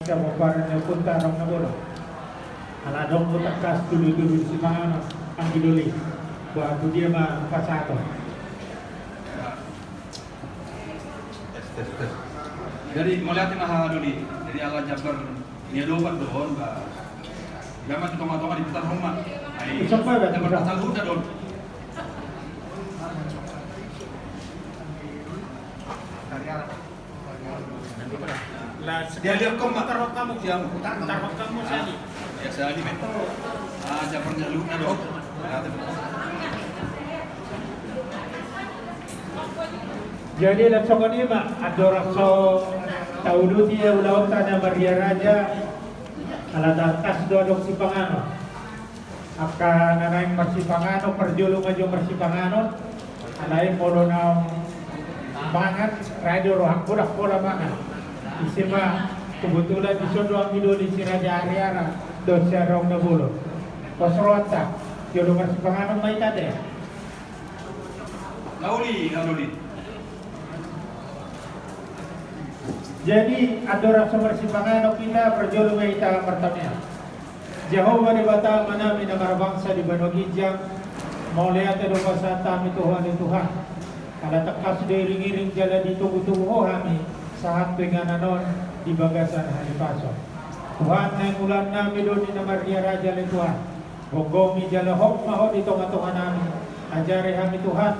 Kabupaten na punta rong nabulo. Aladong mo takas dulu-dulu si mga ang giduli. Waktu dia mah pasato. Tes. Jadi melihat maha dulu. Jadi ala Jabar dia doban doon ba. Gaman itu tomat-tomat di putar rumah. Ai. Isa pa ba? Jabar pasal udah doon. Dia lihat kau makan kamu yang taruh kamu sini. Ya saya di metro. Jabarnya lu na doon. Jadi langsung ini mak ada rasa tahu dia ulang tahun Maria Raja ala tas dodok si pangano. Akan nanaing marsipangano perjulung aja marsipangano. Alain polo na mangan radio rohang kudak pola mangan. Isima kebetulan di Sodoang Midoli si Raja Ariara dosa rong nabulo. Kosrota jodoh marsipangano may tade. Lauli. Jadi ada rasa marsipangano kita perjulung kita pertama. Jehovah di bata mana minamar bangsa di Banogijang mau lihat ada bahasa kami Tuhan. Ada tekas diring-iring jalan di tubuh-tubuh kami saat penganon di bagasan hari pasok. Tuhan yang ulan nami do di nama Maria Raja le Tuhan. Bogomi jala hok maho di tonga-tonga nami. Ajari kami Tuhan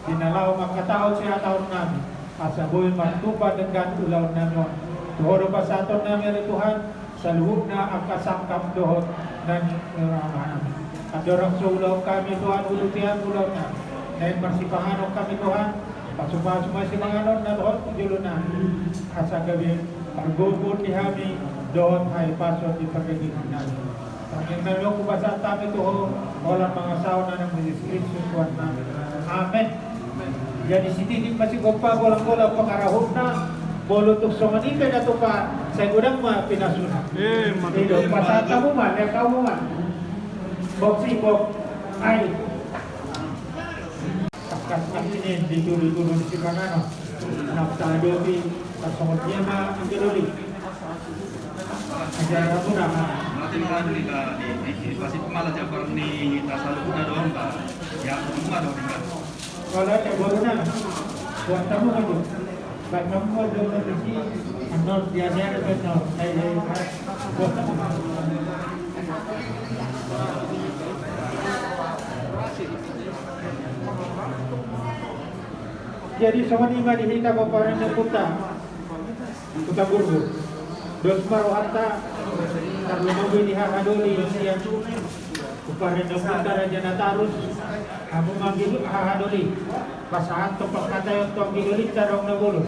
dinalau makatao siya tahun nami. Asaboy mantupa dengan ulau nami. Tuhoro pasaton nami le Tuhan. Saluhub na ang kasangkap dohot dan niramahan. At dorang sa ulaw kami Tuhan, ulutihan ulaw na. Dahil marsipanganon kami Tuhan, pasuma-suma si manganon na dohot kujulo na. Asa gabi, pagubod ni kami, dohot ay pasot di pagkaginan namin. Paging nalong kubasa kami Tuhan, walang mga sauna ng Kristo Tuhan namin. Amen. Jadi sititik masih gopa bolang-bolang pengarahun na. Bolutuk somanika na to pa sa gudang mga pinasuna. Dito, pasata mo man, ikaw mo man. Bok ay. Sakas natin dito si Manano. Naptado di pasungod niya na ang giluli. Ajaran mo na. Nanti mga duli ka di pasti pemala Jabar ni tasal na doon ba. Ya rumah doon ka. Wala ka bolo na. Buat tamu ka doon. Baik nomor dua sisi, anor biasanya ada betul. Saya jadi sama lima dihita paparan dan kuta gurgu. Dos marohata karena mobil dihadoli yang paparan dan kuta raja natarus. Kamu manggil hahadoli. Pasahan tempat kata yang tong digelit tarong na bolo.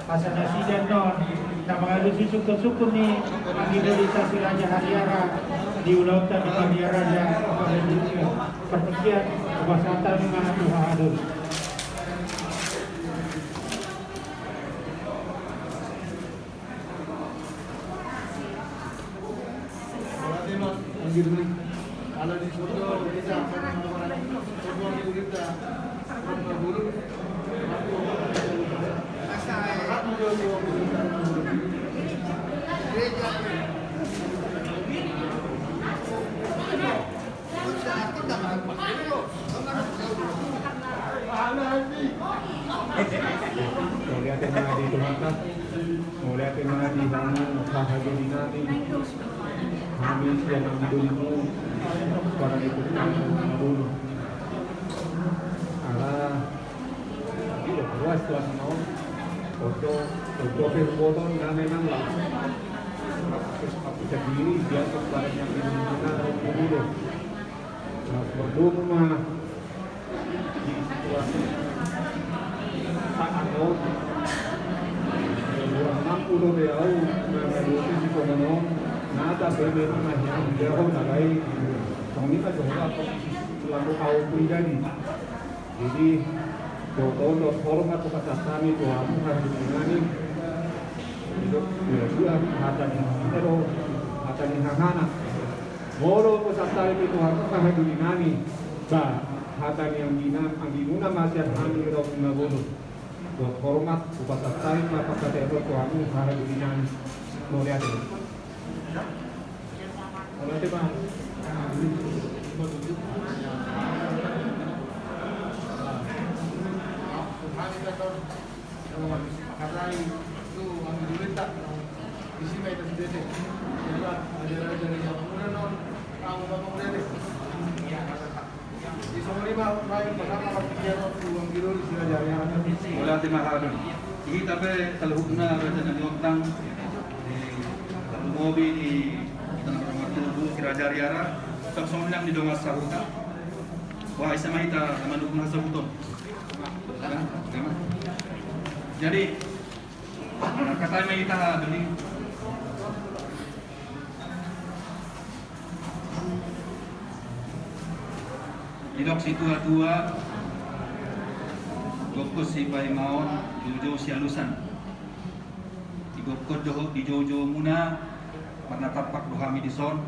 Asa nasidan non na mga lusisuk-tusuk ni ang digelit sa si Raja Hariara di ulautan ni Maria Raja perpekian kebasatan ng mga tuhadol. Kalau di foto bisa kita dulu Lihatin mga dito mata, lihatin mga di kami kahagin natin, kami siya ng biduli mo, para ito nabuno. Ala, dito, ruas tuwa sa maon, oto botón namin ang lang. Ako sa diri, diyan ko para niya pinunod na ang biduli. Berdoa mah di situasi ano ulo de au na si kono nada bebe na dia ho na gai kami ka joga ko lalu au pinjani jadi todo forma to kata kami to amu harus ngani itu dua hata ni pero hata ni hangana moro ko satari itu harus kahit ngani ba hata ni ang ginuna masih kami ro na bolo hormat upasasay mapagkatero ko ang haragulinan boleh ada. Kalau itu bang, Karena itu ambil duit tak isi baik itu deh. Jadi ada yang mana non kamu bapak udah deh. Di semua lima baik pasang apa pikiran waktu ambil dulu sila jari yang ada. Mulyati mahaduli. Ini tapi kalau hubungan baca nanti utang di mobil di tanah permata dulu kira jari arah. Tersomblang di dongas sahuta. Wah isa mahita teman dukung hasil hukum. Jadi kata mahita beli idok si tua-tua gokos si maon jojo si alusan igokod doho di jojo muna warna tapak dohami di son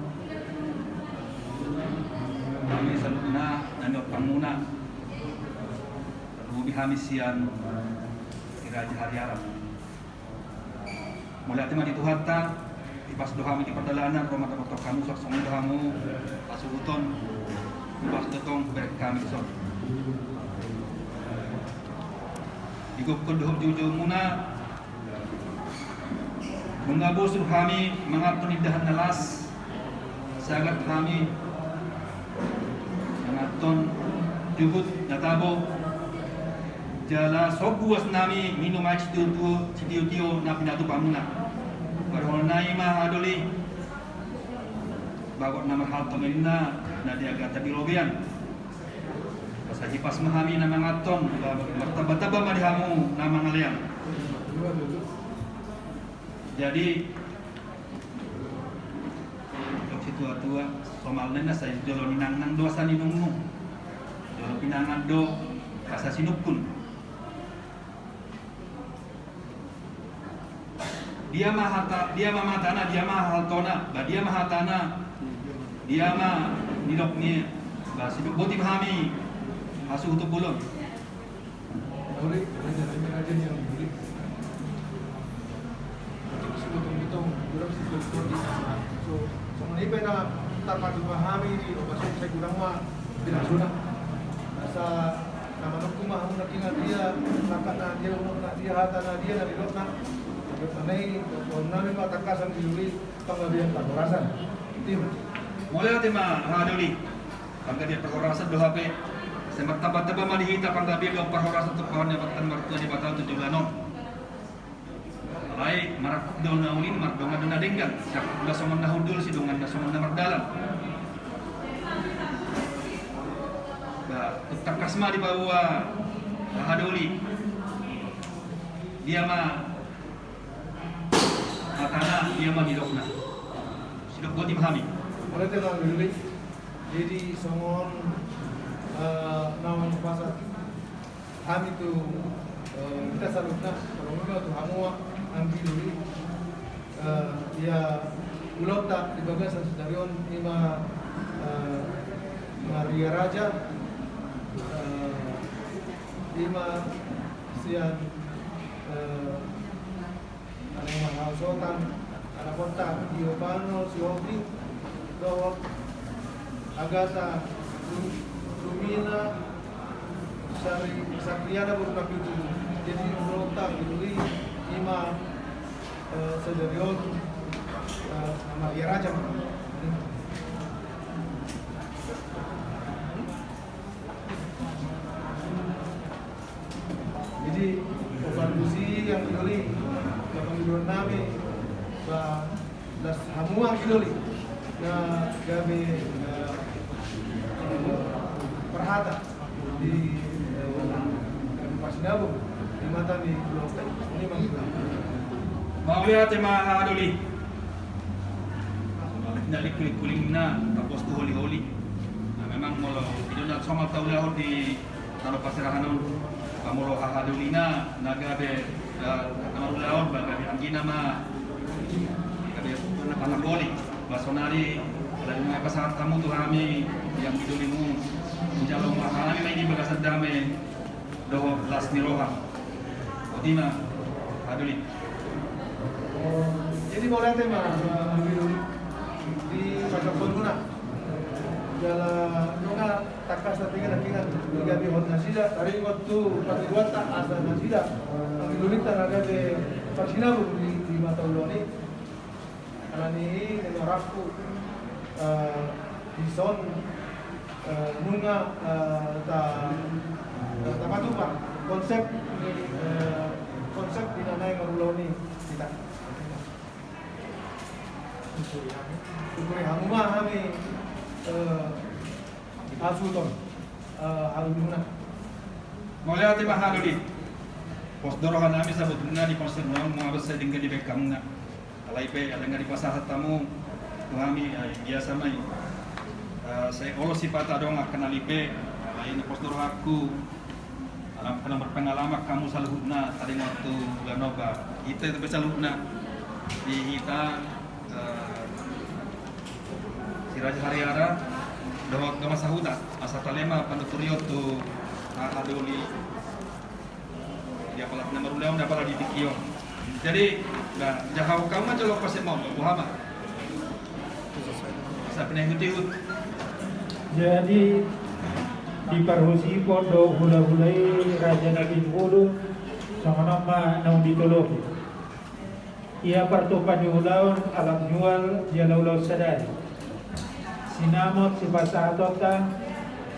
kami saluna nandok panguna rubi hamisian kiraja hari Arab mulai tema di Tuhatta pas dohami di perdalanan rumah tempat kamu sok songi dohamu pasuhuton pas detong berek kami sok igokod doho jojo muna mengabus kami mengatur indahan nalas sangat kami mengaton jubut natabo jala sobuas nami minum air cidio na pinatu pamuna berhonai mahadoli bagot nama hal tomelina na diagata bilobian pasaji pas mahami na mengaton martaba-taba madihamu na mangalian. Jadi si tua-tua somalnya saya jolo ninang dosa ninung jolo pinangan do rasa sinupun dia mahatana dia mahaltona dia mahatana dia mah nidoknya bah sinup boti pahami asuh untuk bulun Boleh, aja yang boleh. Betul-betul, kurang sih so ini pernah tanpa dipahami di masuk saya kurang mah tidak sudah masa nama nukku mah nak ingat dia nak dia hata dia dari lokna tanai nami mah takasan diri pengabdian pengurasan tim mulai tema hadoli pengabdian pengurasan do HP sempat taba-taba mah dihita pengabdian do pengurasan tu pohon yang batan mertua di batal 7 bulan Lai marak daun naulin marak dongan dona denggan sak udah somon nahudul si dongan somon na mardalan ba utak kasma di bawah hadoli dia mah matana dia mah didokna sidok buat dimahami oleh tema milik jadi somon nawan pasar kami tu kita salutna kalau memang tu hamua ambil dulu ya ulok tak di bagian stadion ima Maria Raja ima sian ada mahal sultan ada kontak Giovanni Siopi Dawak Agatha Lumina Satriana berupa itu jadi ulok tak dibeli ima Sedarion Maria Raja jadi kontribusi yang dibeli kepengurusan nami das hamua dibeli na gabe perhata di Pasinabo di mata di Pulau ini maksudnya mau lihat tema hadoli nalik kuling na tapos tu holi memang molo itu nak sama tahu lah di taruh pasirahanon kamolo hadoli na nagabe amaru laon bagabe angina ma gabe anak boli basonari lalu mga pasahat kamu tu kami yang hidulimu menjalong mahami may di bagasad dame doho las ni roha otima hadoli Ini boleh tema di Pagkapon muna. Jala nunga takas na tingin tiga bihon na sila. Tari waktu pagiguata asa na sila. Ang ilunita na gabi pagsinabu di mata ulo ni. Alani nenoraku Dison nunga tamatupa konsep di nanay marulo ni kita. Syukuri hamuma kami asuton halumuna. Mulai ati mahalo di. Posdorohan namin sa buduna di konser naon mga basa dinggan di bekam nga. Alay pe ada nga di pasahat tamu. Kami biasa may saya olo sifat dong akan alipe ini posdor aku alam pernah berpengalaman kamu saluhna tadi waktu Ganoba kita itu saluhna di kita si Raja Hariara doa gama sahuda asa talema panduturio tu adoli dia pala nama ulang dapat di dikio jadi nah jahau kamu aja lo pasti mau Muhammad sa pinahutihut. Jadi di Parhusi Pondo hula-hulai Raja Nabi Hulu sama nama naung ditoloki. Ia pertupan diulaun alam jual jalaulau sadari. Sinamot si Pasatota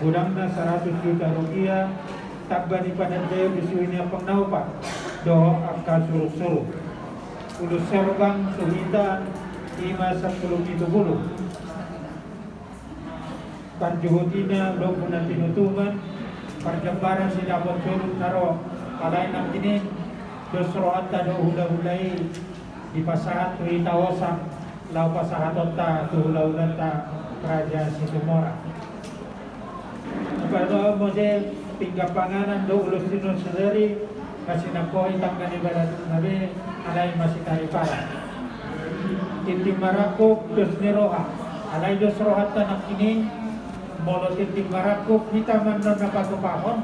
gudangna 100 juta rupiah takba di Panandeo disuinya pengnaupa doh angka suruh-suruh. Ulus serbang suhita 5 itu bulu. Parjuhutina lo punan tinutungan parjambaran si dapat surut naro alay nang kini dosroat tado hula-hulai di pasahat tu itawasak lau pasahatot ta tu hula-hulan ta Raja Situmora. Pada mose pinggapanganan do ulus tinun sendiri kasih nakoi tangkan ibadat nabi alay masih karipara. Inti marakuk dos niroha alay dosroat ta nak kini molo tinting marakuk kita manon na pagkupahon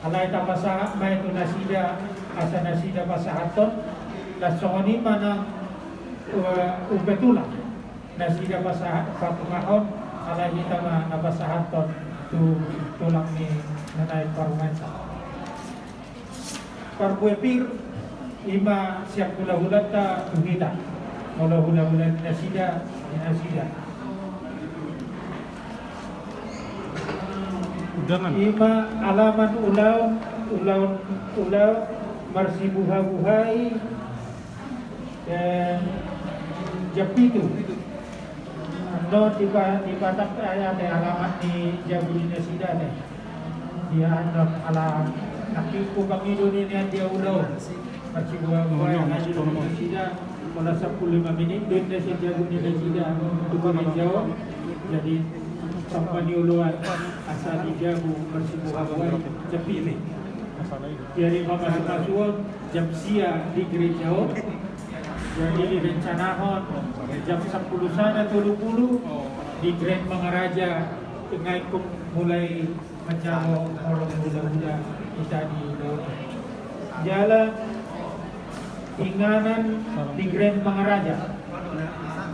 alay tapasa may ito nasida asa nasida pasahaton nasoni manang ubetula nasida pagkupahon alay kita napasahaton tu tulang ni nanay parumenta parbuepir ima siap hula-hulat ta tuhita molo hula-hulat nasida ima alaman ulau marsibuha-buhai dan japitu no di batak ada alamat di Jabudina Sida dia anak alam nakiku kami dunia dia ulau marsibuha-buhai Jabudina Sida pada 15 menit dan si Jabudina Sida untuk kami jawab jadi sampai diuluan asal dijabu marsibuha-buhai japitu. Jadi masuk jam sia di gereja jadi direncanakan jam 10 sana 30 di Grand Mangaraja tengah mulai menjauh orang muda-muda kita di laut jalan inganan di Grand Mangaraja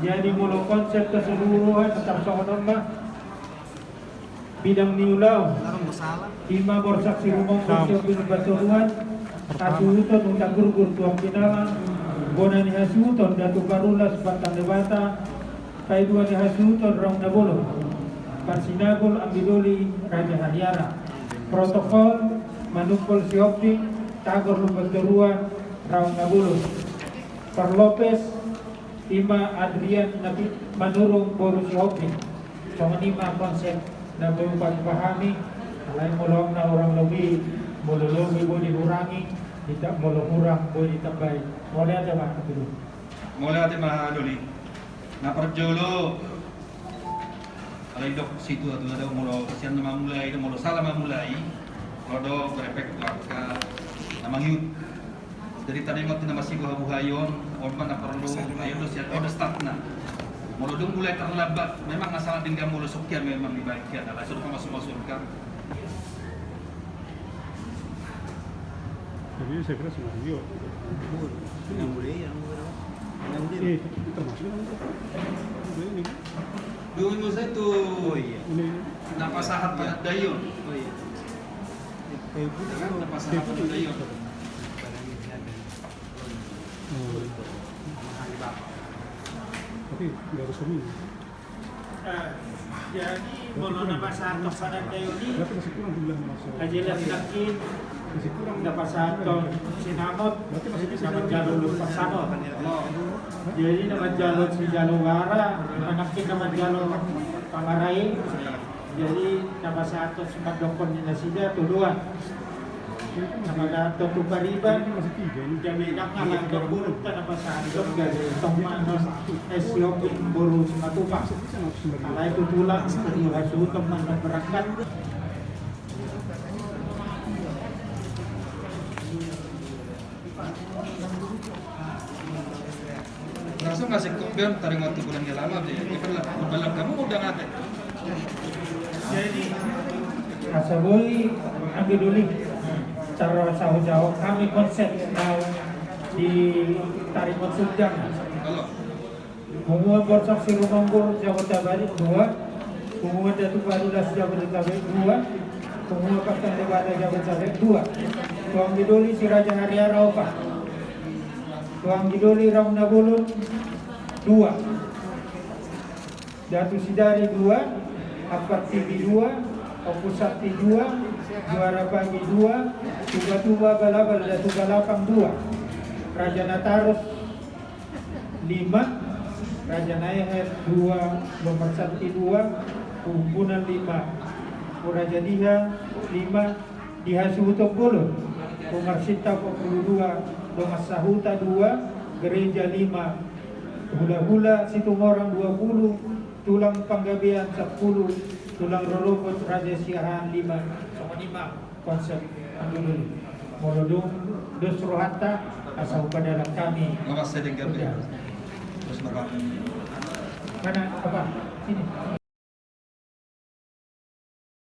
jadi mulu konsep keseluruhan tetap sokonon mah bidang niulau lima borsaksi rumong sosial binubaturuan asuhuton utang gurgur tuang kinalang bona ni hasuhuton datu karulas batang debata kaidua ni hasuhuton rong nabolo parsinagol ambidoli Raja Hariara protokol manupol sioptik tagor lubaturuan rong nabolo Par Lopez Ima Adrian Nabi Manurung Boru sioptik sama lima konsep na baru pahami lain molong na orang lebih boleh boleh dikurangi tidak boleh kurang boleh ditambah boleh aja mah dulu mulai ati mah doli na perjolo alay dok situ ada molo sian na mulai molo salah mulai kalau berefek ka namang yut dari tadi mo tinamasi buhayon orman na perlu ayo sian order start na molo dong mulai terlambat memang masalah tinggal molo sukyan memang dibaikkan ala suruh masuk kan. Jadi saya kira sudah yuk. Yang boleh yang termasuk kan ini. Dulu mo sa ito, Ini napasahat pa at dayon. Napasahat pa at dayon. tapi nggak harus kami. Jadi mula na masatok pa ng kayo ni Berarti masih kurang jumlah masuk. kajilan lakin Masih kurang. napasatok sinamot Berarti masih bisa naman jalur pasano. Jadi naman jalur si Jalugara, manakit naman jalur Pamaray. Jadi napasatok sa pagdokon ni Nasida tuluan. Namadato tu pariban Masih 3 ini. Jadi nak ngalang keburuk ka napasatok gari itong manos esyok buru sa matupak. Bisa nggak sumber. Kalau itu tulang, itu hasil teman berangkat. Langsung ngasih kumpion, taring waktu bulan yang lama deh. Ibarat kamu udah ngate. Jadi, asaboy ang giduli. Cara saho-saho kami konsep now di Tarimot Sudang. Kalau Kumuha borsak si Rumanggur Jawa Tabari 2. Kumuha Datu Barulas Jawa Tabari 2. Kumuha Kapten Lewada Jawa Tabari 2. Tuang giduli si Raja Haria Raupa. Tuang giduli Ramna Bulun 2. Datu Sidari 2. Apat TV 2. Opus Sakti 2. Juara Pagi 2. Tuba-tuba Balabal Datu Balapang 2. Raja Natarus 5. Raja Naeher 2, Nomor Sakti 2, Kumpunan 5, Raja Diha 5, Diha Suhutok Bulun, Umar Sinta 42, Domas Sahuta 2, Gereja 5, Hula-hula Situmorang 20, Tulang Panggabean 10, Tulang Rolokot Raja Siahan 5, sama 5 konsep dulu. Molodung Dusro Hatta asal pada dalam kami. ngawas saya dengan terus mereka. Mana apa? Sini.